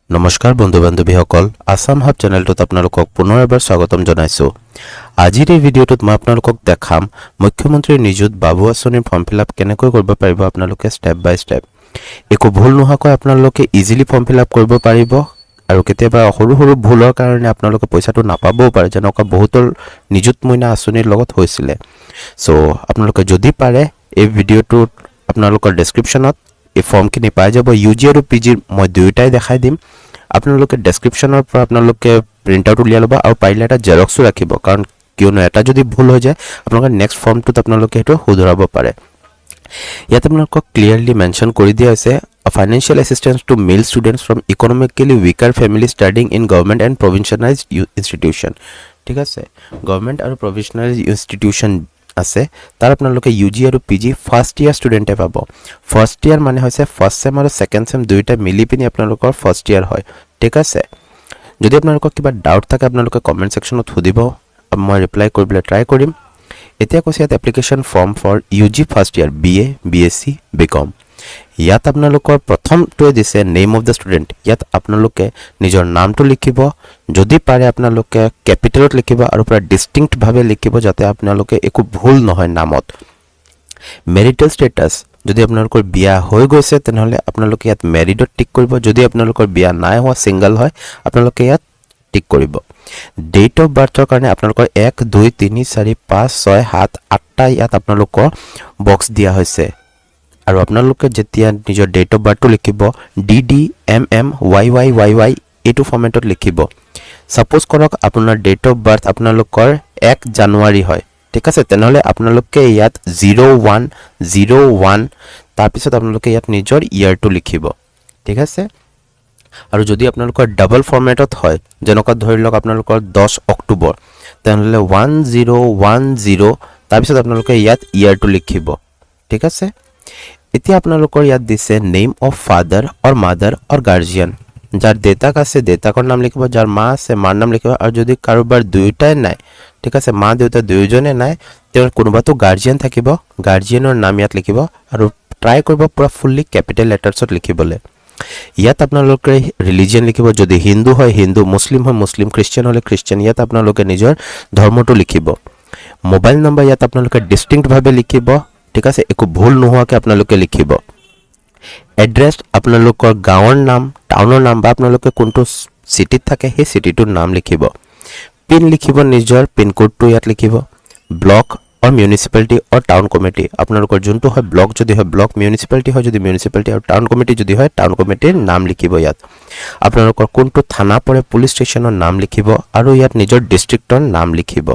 নমস্কাৰ বন্ধু বান্ধৱীসকল আসাম হাব চেনেলটোত আপোনালোকক পুনৰ এবাৰ স্বাগতম জনাইছো। আজিৰ এই ভিডিঅ'টোত মই আপোনালোকক দেখাম মুখ্যমন্ত্ৰীৰ নিযুত বাবু আঁচনিৰ ফৰ্ম ফিলআপ কেনেকৈ কৰিব পাৰিব আপোনালোকে ষ্টেপ বাই ষ্টেপ। একো ভুল নোহোৱাকৈ আপোনালোকে ইজিলি ফৰ্ম ফিলআপ কৰিব পাৰিব আৰু কেতিয়াবা সৰু সৰু ভুলৰ কাৰণে আপোনালোকে পইচাটো নাপাবও পাৰে, যেনেকুৱা বহুতৰ নিযুত মইনা আঁচনিৰ লগত হৈছিলে। সো আপোনালোকে যদি পাৰে এই ভিডিঅ'টোত আপোনালোকৰ ডেছক্ৰিপশ্যনত এই ফৰ্মখিনি পাই যাব। ইউজি আৰু পিজিৰ মই দুয়োটাই দেখাই দিম। আপোনালোকে ডেছক্ৰিপশ্যনৰ পৰা আপোনালোকে প্ৰিণ্ট আউট উলিয়াই ল'ব আৰু পাৰিলে এটা জেৰক্সো ৰাখিব, কাৰণ কিয়নো এটা যদি ভুল হৈ যায় আপোনালোকে নেক্সট ফৰ্মটোত আপোনালোকে সেইটো শুধৰাব পাৰে। ইয়াত আপোনালোকক ক্লিয়াৰলি মেনশ্যন কৰি দিয়া হৈছে financial assistance to male students from economically weaker family studying in government and provincialised institution. ঠিক আছে, গভৰ্ণমেণ্ট আৰু প্ৰভিঞ্চনেলাইজ ইনষ্টিটিউশ্যন আছে, তাৰ আপোনালোকে ইউজি আৰু পিজি ফাৰ্ষ্ট ইয়াৰ ষ্টুডেণ্টে পাব। ফাৰ্ষ্ট ইয়াৰ মানে হৈছে ফাৰ্ষ্ট চেম আৰু ছেকেণ্ড চেম দুয়োটা মিলি পিনি আপোনালোকৰ ফাৰ্ষ্ট ইয়াৰ হয়। ঠিক আছে, যদি আপোনালোকৰ কিবা ডাউট থাকে আপোনালোকে কমেণ্ট ছেকশ্যনত সুধিব, মই ৰিপ্লাই কৰিবলৈ ট্ৰাই কৰিম। এতিয়া কৈছে ইয়াত application form for UG first year BA, BSc, BCom। ইয়াত আপোনালোকৰ প্ৰথমটোৱে দিছে নেম অফ দ্য ষ্টুডেণ্ট। ইয়াত আপোনালোকে নিজৰ নামটো লিখিব, যদি পাৰে আপোনালোকে কেপিটেলত লিখিব আৰু পুৰা ডিষ্টিংক্টভাৱে লিখিব যাতে আপোনালোকে একো ভুল নহয় নামত। মেৰিটেল ষ্টেটাছ, যদি আপোনালোকৰ বিয়া হৈ গৈছে তেনেহ'লে আপোনালোকে ইয়াত মেৰিডত টিক কৰিব, যদি আপোনালোকৰ বিয়া নাই হোৱা ছিংগল হয় আপোনালোকে ইয়াত টিক কৰিব। ডেট অফ বাৰ্থৰ কাৰণে আপোনালোকৰ 1, 2, 3, 4, 5, 6, 7, 8টা ইয়াত আপোনালোকৰ বক্স দিয়া হৈছে। আৰু আপোনালোকে যেতিয়া নিজৰ ডেট অফ বাৰ্থটো লিখিব DD MM YY এইটো ফৰ্মেটত লিখিব। ছাপ'জ কৰক আপোনাৰ ডেট অফ বাৰ্থ আপোনালোকৰ 1 জানুৱাৰী হয়, ঠিক আছে, তেনেহ'লে আপোনালোকে ইয়াত 0101 তাৰপিছত আপোনালোকে ইয়াত নিজৰ ইয়াৰটো লিখিব। ঠিক আছে, আৰু যদি আপোনালোকৰ ডাবল ফৰ্মেটত হয়, যেনেকুৱা ধৰি লওক আপোনালোকৰ 10 অক্টোবৰ, তেনেহ'লে 1010 তাৰপিছত আপোনালোকে ইয়াত ইয়াৰটো লিখিব। ঠিক আছে, এতিয়া আপোনালোকৰ ইয়াত দিছে name of father or mother or guardian. যাৰ দেউতাক আছে দেউতাকৰ নাম লিখিব, যাৰ মা আছে মাৰ নাম লিখিব, আৰু যদি কাৰোবাৰ দুয়োটাই নাই, ঠিক আছে, মা দেউতা দুয়োজনে নাই, তেওঁৰ কোনোবাটো গাৰ্জিয়ান থাকিব, গাৰ্জিয়ানৰ নাম ইয়াত লিখিব আৰু ট্ৰাই কৰিব পূৰা ফুল্লি কেপিটেল লেটাৰ্ছত লিখিবলৈ। ইয়াত আপোনালোকে ৰিলিজিয়ন লিখিব, যদি হিন্দু হয় হিন্দু, মুছলিম হয় মুছলিম, খ্ৰীষ্টিয়ান হ'লে খ্ৰীষ্টিয়ান, ইয়াত আপোনালোকে নিজৰ ধৰ্মটো লিখিব। মোবাইল নম্বৰ ইয়াত আপোনালোকে ডিষ্টিংক্টভাৱে লিখিব, ঠিক আছে, একো ভুল নোহোৱাকৈ আপোনালোকে লিখিব। এড্ৰেছ আপোনালোকৰ গাঁৱৰ নাম, টাউনৰ নাম বা আপোনালোকে কোনটো চিটিত থাকে সেই চিটিটোৰ নাম লিখিব। পিন লিখিব, নিজৰ পিনক'ডটো ইয়াত লিখিব। ব্লক অৰ মিউনিচিপালিটি অৰ টাউন কমিটি, আপোনালোকৰ যোনটো হয় ব্লক যদি হয় ব্লক, মিউনিচিপালিটি হয় যদি মিউনিচিপালিটি, আৰু টাউন কমিটি যদি হয় টাউন কমিটিৰ নাম লিখিব। ইয়াত আপোনালোকৰ কোনটো থানা পৰে পুলিচ ষ্টেচনৰ নাম লিখিব আৰু ইয়াত নিজৰ ডিষ্ট্ৰিক্টৰ নাম লিখিব।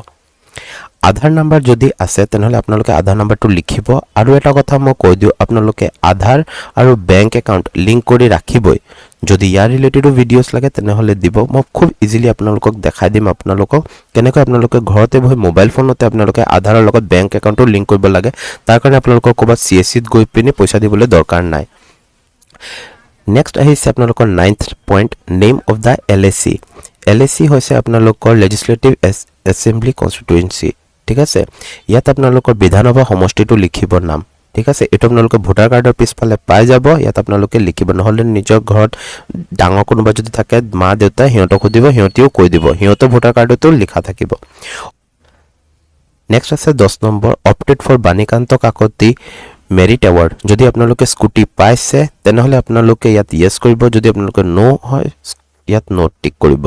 আধাৰ নাম্বাৰ যদি আছে তেনেহ'লে আপোনালোকে আধাৰ নাম্বাৰটো লিখিব। আৰু এটা কথা মই কৈ দিওঁ, আপোনালোকে আধাৰ আৰু বেংক একাউণ্ট লিংক কৰি ৰাখিবই। যদি ইয়াৰ ৰিলেটেডো ভিডিঅ'ছ লাগে তেনেহ'লে দিব, মই খুব ইজিলি আপোনালোকক দেখাই দিম আপোনালোকক কেনেকৈ আপোনালোকে ঘৰতে বহি মোবাইল ফোনতে আপোনালোকে আধাৰৰ লগত বেংক একাউণ্টটো লিংক কৰিব লাগে। তাৰ কাৰণে আপোনালোকৰ ক'ৰবাত CSCত গৈ পিনি পইচা দিবলৈ দৰকাৰ নাই। নেক্সট আহিছে আপোনালোকৰ 9th point, name of the LAC। LAC হৈছে আপোনালোকৰ লেজিছলেটিভ এছেম্বলি কনষ্টিটুৱেঞ্চি। ঠিক আছে, ইয়াত আপোনালোকৰ বিধানসভা সমষ্টিটো লিখিব নাম। ঠিক আছে, এইটো আপোনালোকে ভোটাৰ কাৰ্ডৰ পিছফালে পাই যাব, ইয়াত আপোনালোকে লিখিব। নহ'লে নিজৰ ঘৰত ডাঙৰ কোনোবা যদি থাকে মা দেউতা, সিহঁতক সুধিব, সিহঁতেও কৈ দিব, সিহঁতৰ ভোটাৰ কাৰ্ডতো লিখা থাকিব। নেক্সট আছে 10 number, opted for Banikanta Kakati merit award. যদি আপোনালোকে স্কুটি পাইছে তেনেহ'লে আপোনালোকে ইয়াত য়েছ কৰিব, যদি আপোনালোকে ন' হয় ইয়াত ন' টিক কৰিব।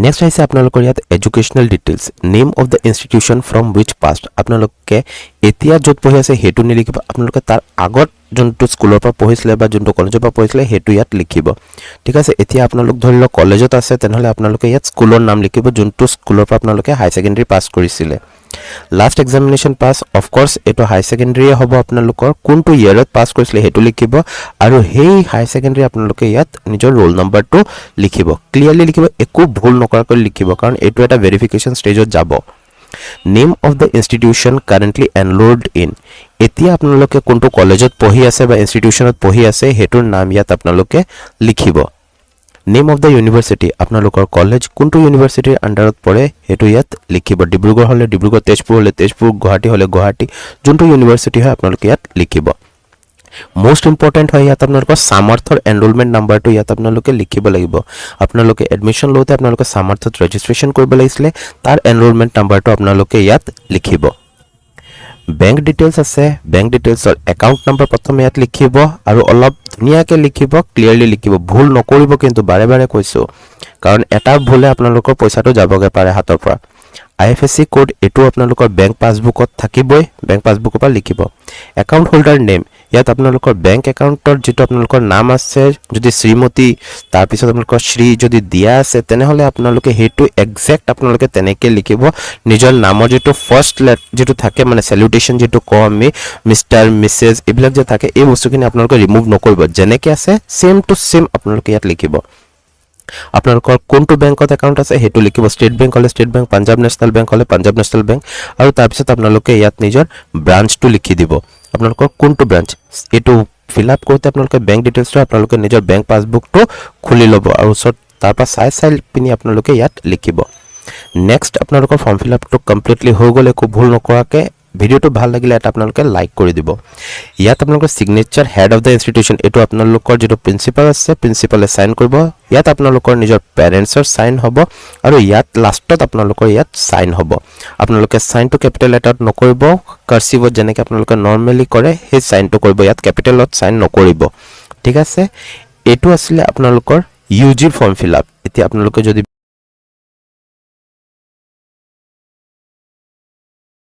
নেক্সট আহিছে আপোনালোকৰ ইয়াত educational details, name of the institution from which passed. আপোনালোকে এতিয়া য'ত পঢ়ি আছে সেইটো নিলিখিব, আপোনালোকে তাৰ আগত যোনটো স্কুলৰ পৰা পঢ়িছিলে বা যোনটো কলেজৰ পৰা পঢ়িছিলে সেইটো ইয়াত লিখিব। ঠিক আছে, এতিয়া আপোনালোক ধৰি লওক কলেজত আছে তেনেহ'লে আপোনালোকে ইয়াত স্কুলৰ নাম লিখিব, যোনটো স্কুলৰ পৰা আপোনালোকে হাই ছেকেণ্ডেৰী পাছ কৰিছিলে। লাষ্ট এক্সামিনেশ্যন পাছ, অফক'ৰ্ছ এইটো হাই ছেকেণ্ডেৰীয়ে হ'ব, আপোনালোকৰ কোনটো ইয়েৰত পাছ কৰিছিলে সেইটো লিখিব, আৰু সেই হাই ছেকেণ্ডেৰী আপোনালোকে ইয়াত নিজৰ ৰোল নম্বৰটো লিখিব, ক্লিয়াৰলি লিখিব, একো ভুল নকৰাকৈ লিখিব, কাৰণ এইটো এটা ভেৰিফিকেশ্যন ষ্টেজত যাব। Name of the institution currently enrolled in, এতিয়া আপোনালোকে কোনটো কলেজত পঢ়ি আছে বা ইনষ্টিটিউশ্যনত পঢ়ি আছে সেইটোৰ নাম ইয়াত আপোনালোকে লিখিব। নেম অফ দ্য ইউনিভাৰ্চিটি, আপোনালোকৰ কলেজ কোনটো ইউনিভাৰ্চিটিৰ আণ্ডাৰত পৰে সেইটো ইয়াত লিখিব। ডিব্ৰুগড় হ'লে ডিব্ৰুগড়, তেজপুৰ হ'লে তেজপুৰ, গুৱাহাটী হ'লে গুৱাহাটী, যোনটো ইউনিভাৰ্চিটি হয় আপোনালোকে ইয়াত লিখিব। মোষ্ট ইম্পৰ্টেণ্ট হয় ইয়াত আপোনালোকৰ সামৰ্থৰ এনৰোলমেণ্ট নাম্বাৰটো ইয়াত আপোনালোকে লিখিব লাগিব আপোনালোকে এডমিশ্যন লওঁতে আপোনালোকে সামৰ্থত ৰেজিষ্ট্ৰেশ্যন কৰিব লাগিছিলে তাৰ এনৰোলমেণ্ট নাম্বাৰটো আপোনালোকে ইয়াত লিখিব বেংক ডিটেইলছ আছে বেংক ডিটেইলছৰ একাউণ্ট নাম্বাৰ প্ৰথমে ইয়াত লিখিব আৰু অলপ ধুনীয়াকৈ লিখিব ক্লিয়াৰলি লিখিব ভুল নকৰিব কিন্তু বাৰে বাৰে কৈছোঁ কাৰণ এটা ভুলে আপোনালোকৰ পইচাটো যাবগৈ পাৰে হাতৰ পৰা IFSC কোড এটো আপোনালোকৰ বেংক পাছবুকত থাকিবই বেংক পাছবুকৰ পৰা লিখিব একাউণ্ট হোল্ডাৰ নেম ইয়াত আপোনালোকৰ বেংক একাউণ্টৰ যেটো আপোনালোকৰ নাম আছে যদি শ্ৰীমতী তাৰ পিছত আপোনালোকৰ শ্ৰী যদি দিয়া আছে তেনেহলে আপোনালোকে হেতু এক্সাক্ট আপোনালোকে তেনেকৈ লিখিব নিজৰ নামৰ যেটো ফাৰ্স্ট যেটো থাকে মানে স্যালুটেশন যেটো কওঁ আমি মিস্টাৰ মিসেস এইবিলাক যে থাকে এই বস্তুখিনি আপোনালোকে ৰিমুভ নকৰিব যেনেকৈ আছে সেম টু সেম আপোনালোকে ইয়াত লিখিব আপোনালোকৰ কোনটো বেংকত একাউণ্ট আছে হেতু লিখিব ষ্টেট বেংক হলে state bank Punjab national bank হলে পাঞ্জাব নেশনাল বেংক আৰু তাৰ পিছত আপোনালোকে ইয়াত নিজৰ ব্ৰাঞ্চটো লিখি দিব আপোনালোকৰ কোনটো ব্ৰাঞ্চ এটো ফিল আপ কৰোতে আপোনালোকে বেংক ডিটেইলছটো আপোনালোকে নিজৰ বেংক পাছবুকটো খুলি ল'ব আৰু ওচৰত তাৰ পৰা চাই পিনি আপোনালোকে ইয়াত লিখিব নেক্সট আপোনালোকৰ ফৰ্ম ফিল আপটো কমপ্লিটলি হৈ গ'লে একো ভুল নকৰাকে ভিডিওটো ভাল লাগিলে এটা আপোনালোকে লাইক কৰি দিব ইয়াত আপোনালোকৰ signature head of the institution এটো আপোনালোকৰ যেটো প্ৰিন্সিপাল আছে প্ৰিন্সিপালে সাইন কৰিব ইয়াত আপোনালোকৰ নিজৰ পেৰেন্টছৰ সাইন হ'ব আৰু ইয়াত লাষ্টত আপোনালোকৰ ইয়াত সাইন হ'ব আপোনালোকে সাইনটো ক্যাপিটেল লেটাৰত নকৰিব কাৰ্সিভত যেনেকৈ আপোনালোকে নৰমালি কৰে সেই সাইনটো কৰিব ইয়াত ক্যাপিটেলত সাইন নকৰিব ঠিক আছে এটো আছিল আপোনালোকৰ ইউজি ফৰ্ম ফিল আপ এতিয়া আপোনালোকে যদি